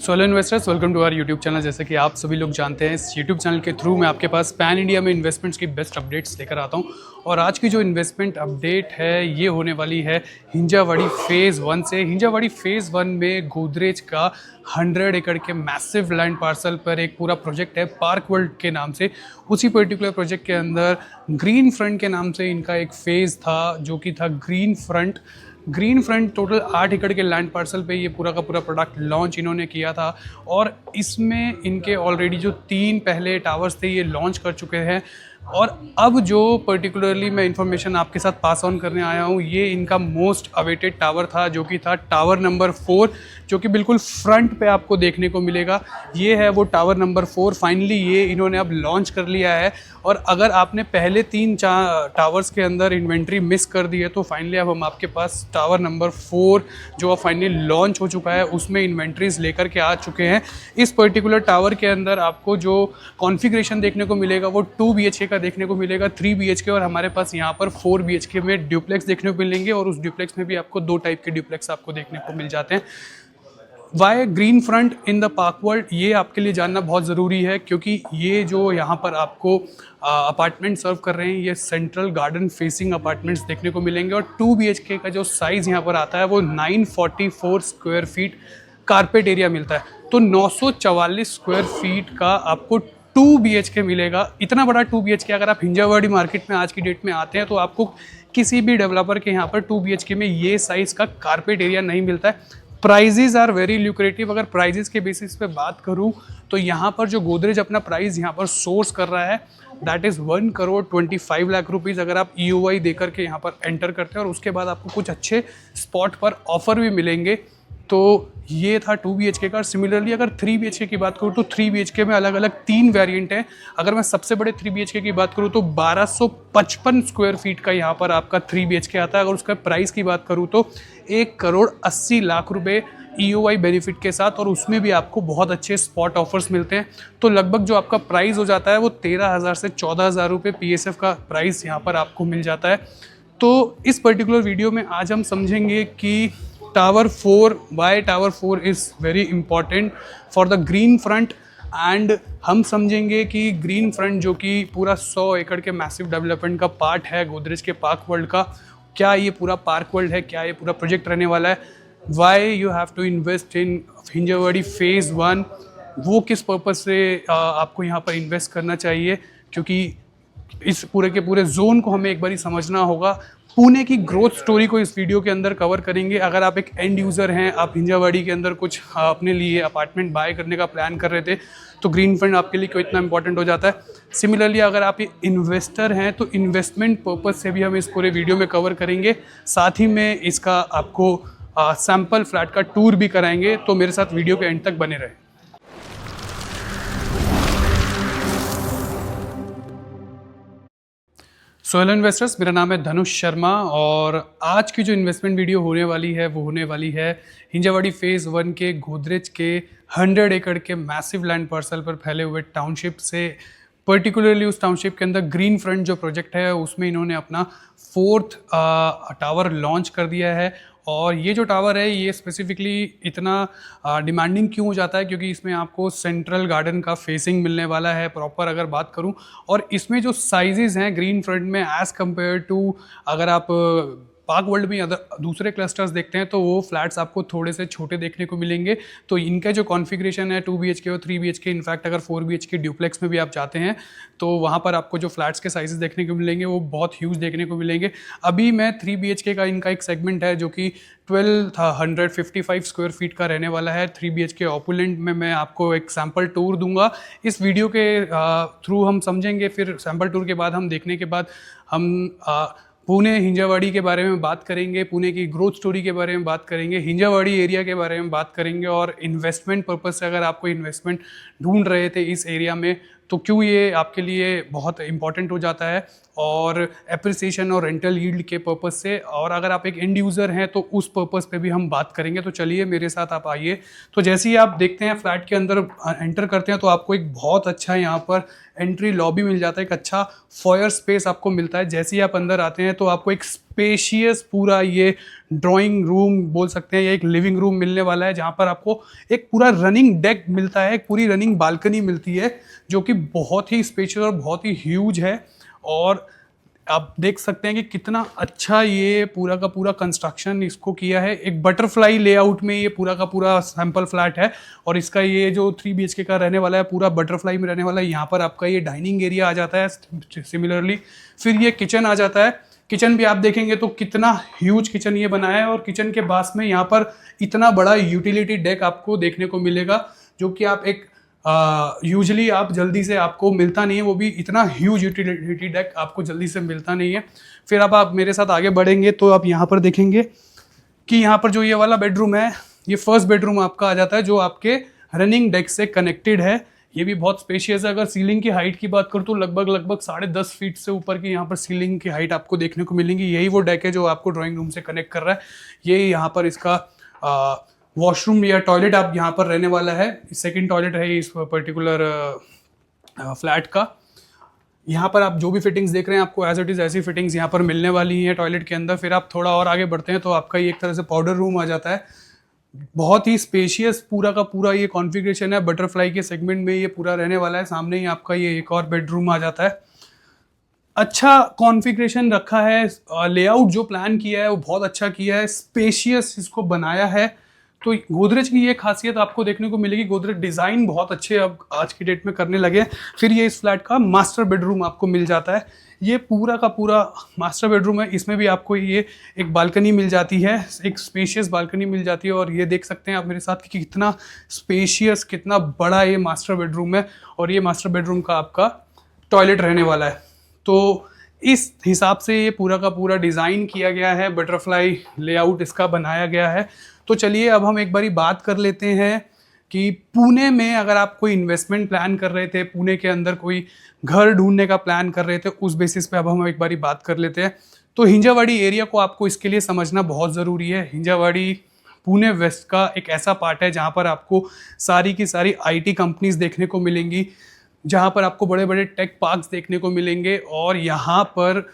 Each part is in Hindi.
So hello investors, welcome to our YouTube channel. जैसे कि आप सभी लोग जानते हैं, इस यूट्यूब चैनल के थ्रू मैं आपके पास पैन इंडिया में इन्वेस्टमेंट्स की बेस्ट अपडेट्स लेकर आता हूं। और आज की जो इन्वेस्टमेंट अपडेट है ये होने वाली है हिंजावाड़ी फेज़ 1 से। हिंजावाड़ी फेज़ 1 में गोदरेज का 100 एकड़ के मैसिव लैंड पार्सल पर एक पूरा प्रोजेक्ट है पार्क वर्ल्ड के नाम से। उसी पर्टिकुलर प्रोजेक्ट के अंदर ग्रीन फ्रंट के नाम से इनका एक फेज़ था जो कि था ग्रीन फ्रंट। टोटल 8 एकड़ के लैंड पार्सल पे ये पूरा का पूरा प्रोडक्ट लॉन्च इन्होंने किया था। और इसमें इनके ऑलरेडी जो 3 पहले टावर्स थे ये लॉन्च कर चुके हैं। और अब जो पर्टिकुलरली मैं इंफॉर्मेशन आपके साथ पास ऑन करने आया हूँ, ये इनका मोस्ट अवेटेड टावर था जो कि था टावर नंबर 4, जो कि बिल्कुल फ्रंट पे आपको देखने को मिलेगा। ये है वो टावर नंबर 4। फाइनली ये इन्होंने अब लॉन्च कर लिया है। और अगर आपने पहले 3 टावर्स के अंदर इन्वेंट्री मिस कर दी है तो फाइनली अब हम आपके पास टावर नंबर 4 जो अब फाइनली लॉन्च हो चुका है उसमें इन्वेंट्रीज लेकर के आ चुके हैं। इस पर्टिकुलर टावर के अंदर आपको जो कॉन्फ़िगरेशन देखने को मिलेगा वो 2 BHK का देखने को मिलेगा, 3 BHK, और हमारे पास यहाँ पर 4 BHK में ड्यूप्लेक्स देखने को मिलेंगे। और उस ड्यूप्लेक्स में भी आपको 2 टाइप के ड्यूप्लेक्स आपको देखने को मिल जाते हैं। Why green front in the park world, ये आपके लिए जानना बहुत ज़रूरी है क्योंकि ये जो यहाँ पर आपको अपार्टमेंट सर्व कर रहे हैं ये सेंट्रल गार्डन फेसिंग अपार्टमेंट्स देखने को मिलेंगे। और 2 BHK का जो साइज़ यहाँ पर आता है वो 944 स्क्वायर फीट कारपेट एरिया मिलता है। तो 944 स्क्वायर फीट का आपको 2 BHK मिलेगा। इतना बड़ा 2 BHK अगर आप हिंजावाड़ी मार्केट में आज की डेट में आते हैं तो आपको किसी भी डेवलपर के यहाँ पर 2 BHK में ये साइज़ का कारपेट एरिया नहीं मिलता है। Prices are very lucrative. अगर प्राइजेस के बेसिस पे बात करूं तो यहाँ पर जो गोदरेज अपना प्राइस यहाँ पर सोर्स कर रहा है दैट इज़ 1,25 लाख रुपीज़। अगर आप EOI देकर के यहाँ पर एंटर करते हैं और उसके बाद आपको कुछ अच्छे स्पॉट पर ऑफर भी मिलेंगे। तो ये था 2 BHK का। सिमिलरली अगर 3 BHK की बात करूँ तो 3 BHK में अलग अलग 3 वेरिएंट हैं। अगर मैं सबसे बड़े 3 BHK की बात करूँ तो 1255 स्क्वायर फीट का यहाँ पर आपका 3 BHK आता है। अगर उसका प्राइस की बात करूँ तो 1,80,00,000 रुपये EOI बेनिफिट के साथ, और उसमें भी आपको बहुत अच्छे स्पॉट ऑफर्स मिलते हैं। तो लगभग जो आपका प्राइस हो जाता है वो 13,000 से 14,000 रुपये PSF का प्राइस यहाँ पर आपको मिल जाता है। तो इस पर्टिकुलर वीडियो में आज हम समझेंगे कि tower 4, why tower 4 is very important for the green front. And हम समझेंगे कि ग्रीन फ्रंट जो कि पूरा 100 एकड़ के मैसिव डेवलपमेंट का पार्ट है गोदरेज के पार्क वर्ल्ड का, क्या ये पूरा पार्क वर्ल्ड है, क्या ये पूरा प्रोजेक्ट रहने वाला है, why you have to invest in Hinjawadi phase 1, वो किस पर्पज़ से आपको यहाँ पर इन्वेस्ट करना चाहिए, क्योंकि इस पूरे के पूरे जोन को हमें एक बार ही समझना होगा। पुणे की ग्रोथ स्टोरी को इस वीडियो के अंदर कवर करेंगे। अगर आप एक एंड यूज़र हैं, आप हिंजावाड़ी के अंदर कुछ अपने लिए अपार्टमेंट बाय करने का प्लान कर रहे थे तो ग्रीन फंड आपके लिए क्यों इतना इंपॉर्टेंट हो जाता है। सिमिलरली अगर आप इन्वेस्टर हैं तो इन्वेस्टमेंट पर्पज़ से भी हम इस पूरे वीडियो में कवर करेंगे। साथ ही में इसका आपको सैम्पल फ्लैट का टूर भी कराएंगे। तो मेरे साथ वीडियो के एंड तक बने रहें। सो हेलो इन्वेस्टर्स, मेरा नाम है धनुष शर्मा और आज की जो इन्वेस्टमेंट वीडियो होने वाली है वो होने वाली है हिंजावाड़ी फेज़ 1 के गोदरेज के 100 एकड़ के मैसिव लैंड पार्सल पर फैले हुए टाउनशिप से। पर्टिकुलरली उस टाउनशिप के अंदर ग्रीन फ्रंट जो प्रोजेक्ट है उसमें इन्होंने अपना 4th टावर लॉन्च कर दिया है। और ये जो टावर है ये स्पेसिफिकली इतना डिमांडिंग क्यों हो जाता है, क्योंकि इसमें आपको सेंट्रल गार्डन का फेसिंग मिलने वाला है प्रॉपर अगर बात करूं। और इसमें जो साइजेस हैं ग्रीन फ्रंट में एज़ कम्पेयर टू अगर आप पार्क वर्ल्ड में दूसरे क्लस्टर्स देखते हैं तो वो फ्लैट्स आपको थोड़े से छोटे देखने को मिलेंगे। तो इनका जो कॉन्फ़िगरेशन है 2 BHK और 3 BHK, इनफैक्ट अगर 4 BHK ड्यूप्लेक्स में भी आप जाते हैं तो वहाँ पर आपको जो फ्लैट्स के साइजेस देखने को मिलेंगे वो बहुत ह्यूज देखने को मिलेंगे। अभी मैं 3 BHK का इनका एक सेगमेंट है जो कि 1,255 स्क्वायर फीट का रहने वाला है। 3 BHK ऑपुलेंट में मैं आपको एक सैम्पल टूर दूंगा। इस वीडियो के थ्रू हम समझेंगे, फिर सैम्पल टूर के बाद हम देखने के बाद हम पुणे हिंजावाड़ी के बारे में बात करेंगे, पुणे की ग्रोथ स्टोरी के बारे में बात करेंगे, हिंजावाड़ी एरिया के बारे में बात करेंगे। और इन्वेस्टमेंट पर्पज़ से अगर आपको इन्वेस्टमेंट ढूंढ रहे थे इस एरिया में तो क्यों ये आपके लिए बहुत इंपॉर्टेंट हो जाता है, और एप्रिसिएशन और रेंटल यील्ड के पर्पज़ से। और अगर आप एक एंड यूज़र हैं तो उस पर्पज़ पे भी हम बात करेंगे। तो चलिए मेरे साथ आप आइए। तो जैसे ही आप देखते हैं फ्लैट के अंदर एंटर करते हैं तो आपको एक बहुत अच्छा यहाँ पर एंट्री लॉबी मिल जाता है, एक अच्छा फॉयर स्पेस आपको मिलता है। जैसे ही आप अंदर आते हैं तो आपको एक स्पेशियस पूरा ये ड्राइंग रूम बोल सकते हैं, या एक लिविंग रूम मिलने वाला है, जहाँ पर आपको एक पूरा रनिंग डेक मिलता है, एक पूरी रनिंग बालकनी मिलती है जो कि बहुत ही स्पेशियस और बहुत ही ह्यूज है। और आप देख सकते हैं कि कितना अच्छा ये पूरा का पूरा कंस्ट्रक्शन इसको किया है। एक बटरफ्लाई लेआउट में ये पूरा का पूरा सैंपल फ्लैट है, और इसका ये जो 3 BHK का रहने वाला है पूरा बटरफ्लाई में रहने वाला है। यहाँ पर आपका ये डाइनिंग एरिया आ जाता है सिमिलरली, फिर ये किचन आ जाता है। किचन भी आप देखेंगे तो कितना ह्यूज किचन ये बना है, और किचन के पास में यहाँ पर इतना बड़ा यूटिलिटी डेक आपको देखने को मिलेगा, जो कि आप एक यूजली आप जल्दी से आपको मिलता नहीं है, वो भी इतना ह्यूज यूटिलिटी डेक आपको जल्दी से मिलता नहीं है। फिर अब आप मेरे साथ आगे बढ़ेंगे तो आप यहाँ पर देखेंगे कि यहाँ पर जो ये वाला बेडरूम है, ये फर्स्ट बेडरूम आपका आ जाता है, जो आपके रनिंग डेक से कनेक्टेड है। ये भी बहुत स्पेशियस है। अगर सीलिंग की हाइट की बात करूँ तो लगभग 10.5 फीट से ऊपर की यहाँ पर सीलिंग की हाइट आपको देखने को मिलेंगी। यही वो डेक है जो आपको ड्राइंग रूम से कनेक्ट कर रहा है। ये यहाँ पर इसका वॉशरूम या टॉयलेट आप यहाँ पर रहने वाला है। सेकंड टॉयलेट है इस पर्टिकुलर फ्लैट का। यहाँ पर आप जो भी फिटिंग्स देख रहे हैं आपको एज इट इज़ ऐसी फिटिंग्स यहाँ पर मिलने वाली हैं टॉयलेट के अंदर। फिर आप थोड़ा और आगे बढ़ते हैं तो आपका ये एक तरह से पाउडर रूम आ जाता है। बहुत ही स्पेशियस पूरा का पूरा ये कॉन्फ़िगरेशन है। बटरफ्लाई के सेगमेंट में ये पूरा रहने वाला है। सामने ही आपका ये एक और बेडरूम आ जाता है। अच्छा कॉन्फ़िगरेशन रखा है। लेआउट जो प्लान किया है वो बहुत अच्छा किया है, स्पेशियस इसको बनाया है। तो गोदरेज की ये खासियत आपको देखने को मिलेगी। गोदरेज डिज़ाइन बहुत अच्छे अब आज की डेट में करने लगे। फिर ये इस फ्लैट का मास्टर बेडरूम आपको मिल जाता है। ये पूरा का पूरा मास्टर बेडरूम है। इसमें भी आपको ये एक बालकनी मिल जाती है, एक स्पेशियस बालकनी मिल जाती है। और ये देख सकते हैं आप मेरे साथ कि कितना स्पेशियस, कितना बड़ा ये मास्टर बेडरूम है। और ये मास्टर बेडरूम का आपका टॉयलेट रहने वाला है। तो इस हिसाब से ये पूरा का पूरा डिज़ाइन किया गया है। बटरफ्लाई लेआउट इसका बनाया गया है। तो चलिए अब हम एक बारी बात कर लेते हैं कि पुणे में अगर आप कोई इन्वेस्टमेंट प्लान कर रहे थे, पुणे के अंदर कोई घर ढूंढने का प्लान कर रहे थे, उस बेसिस पे अब हम एक बारी बात कर लेते हैं। तो हिंजावाड़ी एरिया को आपको इसके लिए समझना बहुत ज़रूरी है। हिंजावाड़ी पुणे वेस्ट का एक ऐसा पार्ट है जहाँ पर आपको सारी की सारी IT कंपनीज देखने को मिलेंगी, जहाँ पर आपको बड़े बड़े टेक पार्क्स देखने को मिलेंगे। और यहाँ पर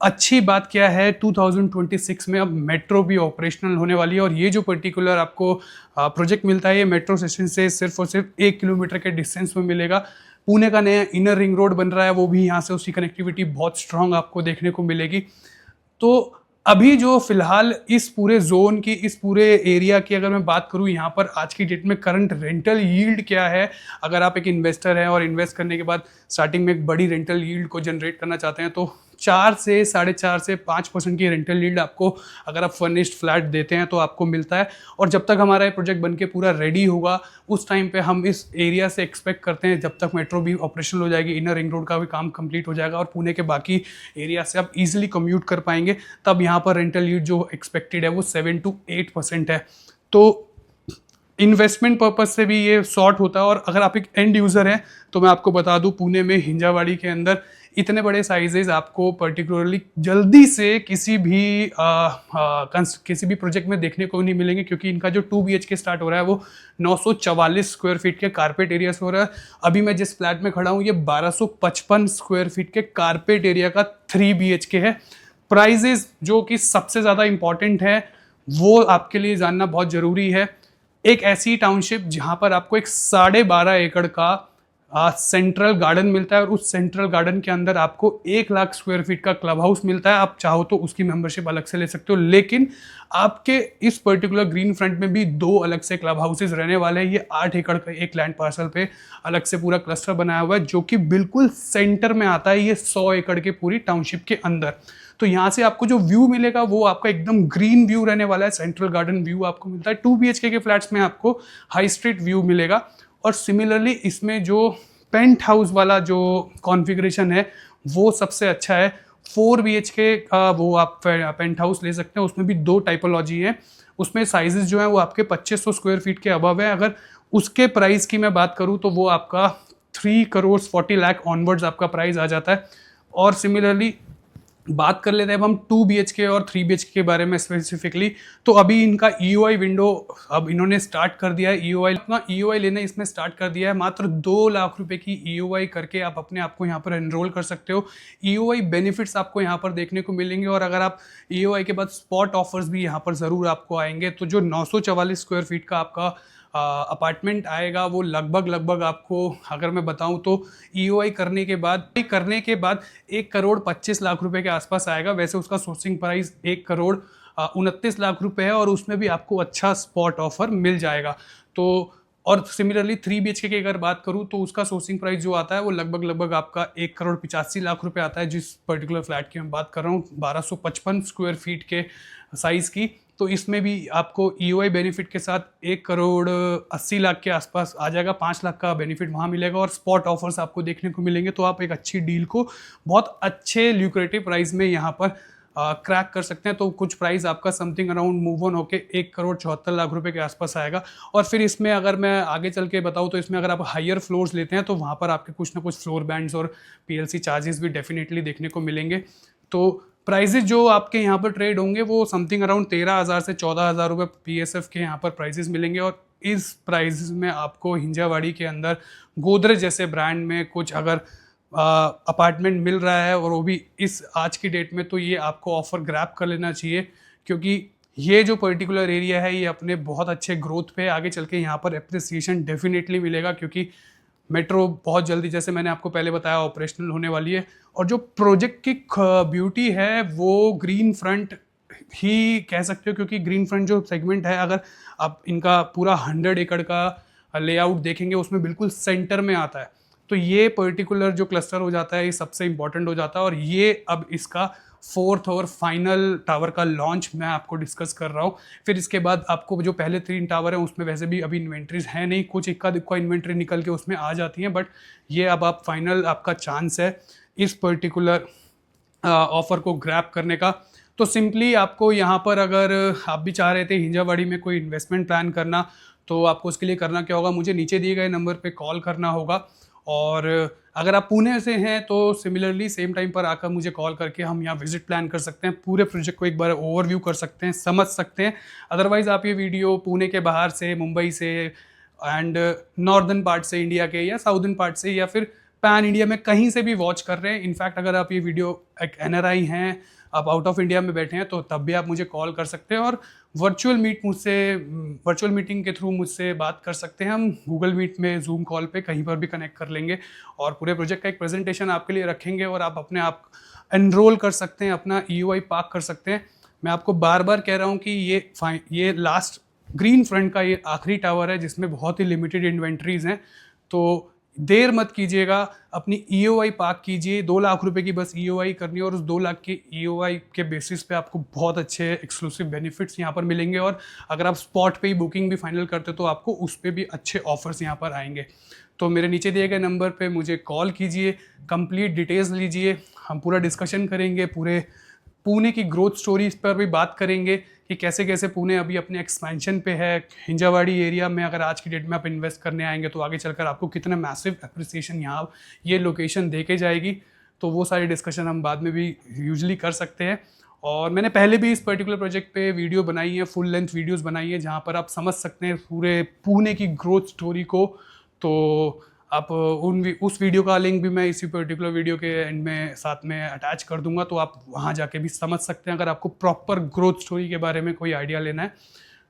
अच्छी बात क्या है, 2026 में अब मेट्रो भी ऑपरेशनल होने वाली है। और ये जो पर्टिकुलर आपको प्रोजेक्ट मिलता है, ये मेट्रो स्टेशन से सिर्फ और सिर्फ 1 किलोमीटर के डिस्टेंस में मिलेगा। पुणे का नया इनर रिंग रोड बन रहा है, वो भी यहाँ से उसकी कनेक्टिविटी बहुत स्ट्रांग आपको देखने को मिलेगी। तो अभी जो फिलहाल इस पूरे जोन की, इस पूरे एरिया की अगर मैं बात करूँ, यहाँ पर आज की डेट में करंट रेंटल यील्ड क्या है, अगर आप एक इन्वेस्टर हैं और इन्वेस्ट करने के बाद स्टार्टिंग में एक बड़ी रेंटल यील्ड को जनरेट करना चाहते हैं, तो 4 से 4.5 से 5% की रेंटल यील्ड आपको अगर आप फर्निश्ड फ्लैट देते हैं तो आपको मिलता है। और जब तक हमारा ये प्रोजेक्ट बनके पूरा रेडी होगा, उस टाइम पे हम इस एरिया से एक्सपेक्ट करते हैं, जब तक मेट्रो भी ऑपरेशनल हो जाएगी, इनर रिंग रोड का भी काम कंप्लीट हो जाएगा और पुणे के बाकी एरिया से आप इजीली कम्यूट कर पाएंगे, तब यहाँ पर रेंटल यील्ड जो एक्सपेक्टेड है वो 7 to 8% है। तो इन्वेस्टमेंट पर्पज से भी ये सॉर्ट होता है। और अगर आप एक एंड यूज़र हैं तो मैं आपको बता दूं, पुणे में हिंजावाड़ी के अंदर इतने बड़े साइजेस आपको पर्टिकुलरली जल्दी से किसी भी प्रोजेक्ट में देखने को नहीं मिलेंगे, क्योंकि इनका जो 2 BHK स्टार्ट हो रहा है वो 944 स्क्वायर फीट के कारपेट एरिया से हो रहा है। अभी मैं जिस फ्लैट में खड़ा हूँ ये 1255 स्क्वायर फीट के कारपेट एरिया का 3 BHK है। प्राइजेस जो कि सबसे ज़्यादा इंपॉर्टेंट है वो आपके लिए जानना बहुत ज़रूरी है। एक ऐसी टाउनशिप जहाँ पर आपको एक 12.5 एकड़ का सेंट्रल गार्डन मिलता है, और उस सेंट्रल गार्डन के अंदर आपको 1 लाख स्क्वायर फीट का क्लब हाउस मिलता है। आप चाहो तो उसकी मेंबरशिप अलग से ले सकते हो, लेकिन आपके इस पर्टिकुलर ग्रीन फ्रंट में भी 2 अलग से क्लब हाउसेज रहने वाले हैं। ये 8 एकड़ का एक लैंड पार्सल पे अलग से पूरा क्लस्टर बनाया हुआ है, जो कि बिल्कुल सेंटर में आता है, ये 100 एकड़ के पूरी टाउनशिप के अंदर। तो यहाँ से आपको जो व्यू मिलेगा वो आपका एकदम ग्रीन व्यू रहने वाला है। सेंट्रल गार्डन व्यू आपको मिलता है। 2 BHK के फ्लैट्स में आपको हाई स्ट्रीट व्यू मिलेगा। और सिमिलरली इसमें जो पेंट हाउस वाला जो कॉन्फ़िगरेशन है वो सबसे अच्छा है। 4 BHK का वो आप पेंट हाउस ले सकते हैं। उसमें भी 2 टाइपोलॉजी है। उसमें साइजेस जो है वो आपके 2500 स्क्वायर फीट के अबव है। अगर उसके प्राइस की मैं बात करूँ तो वो आपका 3 करोड़ 40 लाख ऑनवर्ड्स आपका प्राइस आ जाता है। और सिमिलरली बात कर लेते हैं अब हम 2 BHK और 3 BHK के बारे में स्पेसिफिकली। तो अभी इनका EOI विंडो अब इन्होंने स्टार्ट कर दिया है। EOI अपना EOI लेना इसमें स्टार्ट कर दिया है। मात्र 2 लाख रुपए की EOI करके आप अपने आप को यहाँ पर एनरोल कर सकते हो। EOI बेनिफिट्स आपको यहाँ पर देखने को मिलेंगे और अगर आप EOI के बाद स्पॉट ऑफर्स भी यहाँ पर ज़रूर आपको आएंगे। तो जो 944 स्क्वायर फीट का आपका अपार्टमेंट आएगा वो लगभग आपको अगर मैं बताऊं तो EOI करने के बाद 1,25 लाख रुपए के आसपास आएगा। वैसे उसका सोर्सिंग प्राइस 1,29 लाख रुपए है और उसमें भी आपको अच्छा स्पॉट ऑफर मिल जाएगा। तो और सिमिलरली 3 BHK की अगर बात करूं तो उसका सोर्सिंग प्राइस जो आता है वो लगभग आपका 1,85 लाख रुपए आता है। जिस पर्टिकुलर फ्लैट की मैं बात कर रहा हूँ 1255 स्क्वायर फीट के साइज की। तो इसमें भी आपको EOI बेनिफिट के साथ 1,80 लाख के आसपास आ जाएगा। 5 लाख का बेनिफिट वहाँ मिलेगा और स्पॉट ऑफर्स आपको देखने को मिलेंगे। तो आप एक अच्छी डील को बहुत अच्छे ल्यूक्रेटिव प्राइस में यहाँ पर क्रैक कर सकते हैं। तो कुछ प्राइस आपका समथिंग अराउंड मूव ऑन होके 1,74 लाख रुपए के आसपास आएगा। और फिर इसमें अगर मैं आगे चल के बताऊँ तो इसमें अगर आप हायर फ्लोर्स लेते हैं तो वहाँ पर आपके कुछ ना कुछ फ्लोर बैंड्स और PLC चार्जेस भी डेफिनेटली देखने को मिलेंगे। तो प्राइजेस जो आपके यहाँ पर ट्रेड होंगे वो समथिंग अराउंड 13,000 से 14,000 रुपये PSF के यहाँ पर प्राइजेस मिलेंगे। और इस प्राइस में आपको हिंजावाड़ी के अंदर गोदरेज जैसे ब्रांड में कुछ अगर अपार्टमेंट मिल रहा है और वो भी इस आज की डेट में, तो ये आपको ऑफर ग्रैब कर लेना चाहिए। क्योंकि ये जो पर्टिकुलर एरिया है ये अपने बहुत अच्छे ग्रोथ पे आगे चल के यहाँ पर एप्रिसिएशन डेफिनेटली मिलेगा। क्योंकि मेट्रो बहुत जल्दी जैसे मैंने आपको पहले बताया ऑपरेशनल होने वाली है। और जो प्रोजेक्ट की ब्यूटी है वो ग्रीन फ्रंट ही कह सकते हो। क्योंकि ग्रीन फ्रंट जो सेगमेंट है अगर आप इनका पूरा 100 एकड़ का लेआउट देखेंगे उसमें बिल्कुल सेंटर में आता है। तो ये पर्टिकुलर जो क्लस्टर हो जाता है ये सबसे इंपॉर्टेंट हो जाता है। और ये अब इसका 4th और फाइनल टावर का लॉन्च मैं आपको डिस्कस कर रहा हूँ। फिर इसके बाद आपको जो पहले 3 टावर हैं उसमें वैसे भी अभी इन्वेंट्रीज है नहीं, कुछ इक्का दुक्का इन्वेंट्री निकल के उसमें आ जाती हैं। बट ये अब आप फाइनल आपका चांस है इस पर्टिकुलर ऑफर को ग्रैब करने का। तो सिंपली आपको यहाँ पर अगर आप भी चाह रहे थे हिंजावाड़ी में कोई इन्वेस्टमेंट प्लान करना तो आपको उसके लिए करना क्या होगा, मुझे नीचे दिए गए नंबर पे कॉल करना होगा। और अगर आप पुणे से हैं तो सिमिलरली सेम टाइम पर आकर मुझे कॉल करके हम यहाँ विजिट प्लान कर सकते हैं, पूरे प्रोजेक्ट को एक बार ओवरव्यू कर सकते हैं, समझ सकते हैं। अदरवाइज़ आप ये वीडियो पुणे के बाहर से, मुंबई से एंड नॉर्दर्न पार्ट से इंडिया के या साउदर्न पार्ट से या फिर पैन इंडिया में कहीं से भी वॉच कर रहे हैं। इनफैक्ट अगर आप ये वीडियो एक NRI हैं, आप आउट ऑफ इंडिया में बैठे हैं तो तब भी आप मुझे कॉल कर सकते हैं और वर्चुअल मीटिंग के थ्रू मुझसे बात कर सकते हैं। हम गूगल मीट में, जूम कॉल पे कहीं पर भी कनेक्ट कर लेंगे और पूरे प्रोजेक्ट का एक प्रेजेंटेशन आपके लिए रखेंगे और आप अपने आप एनरोल कर सकते हैं, अपना EOI पार्क कर सकते हैं। मैं आपको बार बार कह रहा हूँ कि ये लास्ट ग्रीन फ्रंट का ये आखिरी टावर है जिसमें बहुत ही लिमिटेड इन्वेंट्रीज हैं। तो देर मत कीजिएगा, अपनी EOI पार्क कीजिए। 2 लाख रुपए की बस EOI करनी है और उस 2 लाख की EOI के बेसिस पे आपको बहुत अच्छे एक्सक्लूसिव बेनिफिट्स यहाँ पर मिलेंगे। और अगर आप स्पॉट पे ही बुकिंग भी फाइनल करते तो आपको उस पर भी अच्छे ऑफर्स यहाँ पर आएंगे। तो मेरे नीचे दिए गए नंबर पे मुझे कॉल कीजिए, कंप्लीट डिटेल्स लीजिए, हम पूरा डिस्कशन करेंगे, पूरे पुणे की ग्रोथ स्टोरीज पर भी बात करेंगे कि कैसे कैसे पुणे अभी अपने एक्सपेंशन पे है। हिंजावाड़ी एरिया में अगर आज की डेट में आप इन्वेस्ट करने आएंगे तो आगे चलकर आपको कितना मैसिव एप्रिसिएशन यहाँ ये लोकेशन दे के जाएगी। तो वो सारी डिस्कशन हम बाद में भी यूजुअली कर सकते हैं। और मैंने पहले भी इस पर्टिकुलर प्रोजेक्ट पे वीडियो बनाई है, फुल लेंथ वीडियोस बनाई है जहाँ पर आप समझ सकते हैं पूरे पुणे की ग्रोथ स्टोरी को। तो आप उस वीडियो का लिंक भी मैं इसी पर्टिकुलर वीडियो के एंड में साथ में अटैच कर दूंगा, तो आप वहाँ जाके भी समझ सकते हैं अगर आपको प्रॉपर ग्रोथ स्टोरी के बारे में कोई आइडिया लेना है।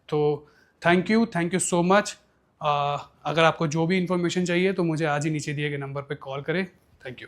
तो थैंक यू सो मच। अगर आपको जो भी इन्फॉर्मेशन चाहिए तो मुझे आज ही नीचे दिए गए नंबर पे कॉल करें। Thank you.